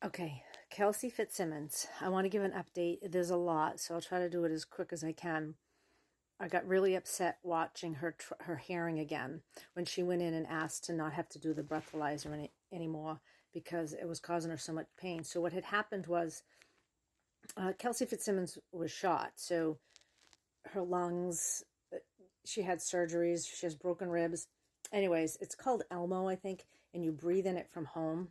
Okay, Kelsey Fitzsimmons. I want to give an update. There's a lot, so I'll try to do it as quick as I can. I got really upset watching her hearing again when she went in and asked to not have to do the breathalyzer anymore because it was causing her so much pain. So what had happened was Kelsey Fitzsimmons was shot. So her lungs, she had surgeries, she has broken ribs. Anyways, it's called Elmo, I think, and you breathe in it from home,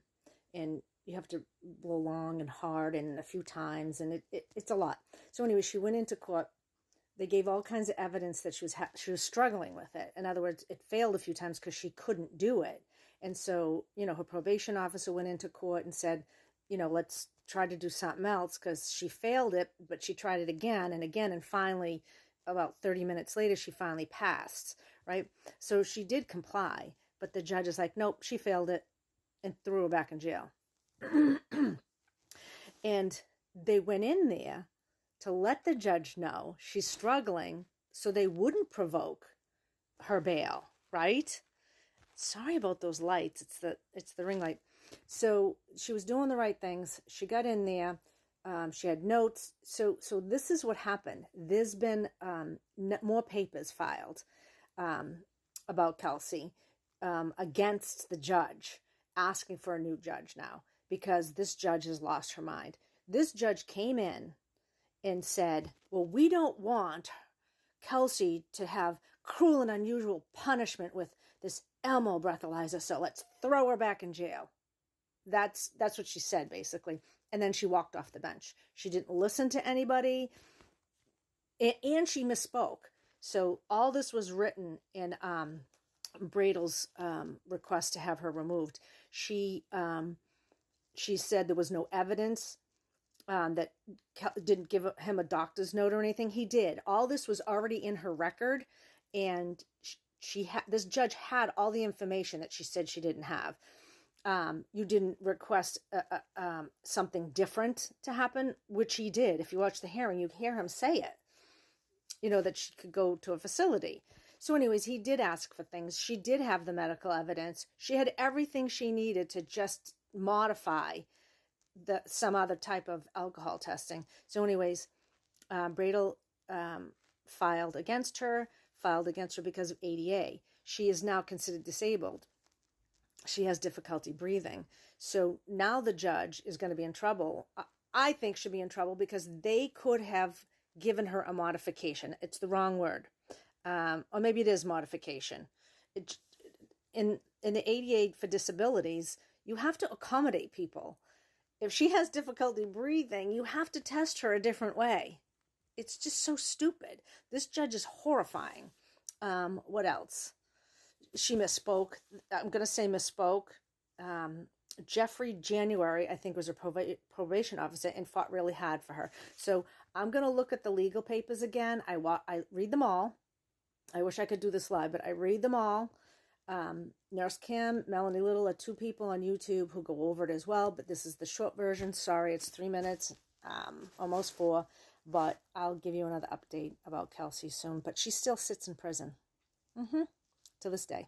and you have to blow long and hard and a few times, and it's a lot. So anyway, she went into court. They gave all kinds of evidence that she was struggling with it. In other words, it failed a few times because she couldn't do it. And so, her probation officer went into court and said, let's try to do something else because she failed it, but she tried it again and again. And finally, about 30 minutes later, she finally passed, right? So she did comply, but the judge is like, nope, she failed it, and threw her back in jail. And they went in there to let the judge know she's struggling so they wouldn't provoke her bail, right? Sorry about those lights. It's the ring light. So she was doing the right things. She got in there. She had notes. So this is what happened. There's been more papers filed about Kelsey against the judge, asking for a new judge now because this judge has lost her mind. This judge came in and said, well, we don't want Kelsey to have cruel and unusual punishment with this Elmo breathalyzer, so let's throw her back in jail. That's what she said, basically. And then she walked off the bench. She didn't listen to anybody, and she misspoke. So all this was written in Bradel's request to have her removed. She said there was no evidence that didn't give him a doctor's note or anything. He did. All this was already in her record, and this judge had all the information that she said she didn't have. You didn't request something different to happen, which he did. If you watch the hearing, you hear him say it, that she could go to a facility. So anyways, he did ask for things. She did have the medical evidence. She had everything she needed to just modify some other type of alcohol testing. So anyways, Bradel filed against her because of ADA. She is now considered disabled. She has difficulty breathing. So now the judge is going to be in trouble. I think should be in trouble because they could have given her a modification. It's the wrong word. Or maybe it is modification. In the ADA for disabilities, you have to accommodate people. If she has difficulty breathing, you have to test her a different way. It's just so stupid. This judge is horrifying. What else? She misspoke. I'm going to say misspoke. Jeffrey January, I think, was her probation officer and fought really hard for her. So I'm going to look at the legal papers again. I read them all. I wish I could do this live, but I read them all. Nurse Kim, Melanie Little are two people on YouTube who go over it as well, but this is the short version. Sorry, it's 3 minutes, almost 4, but I'll give you another update about Kelsey soon. But she still sits in prison to this day.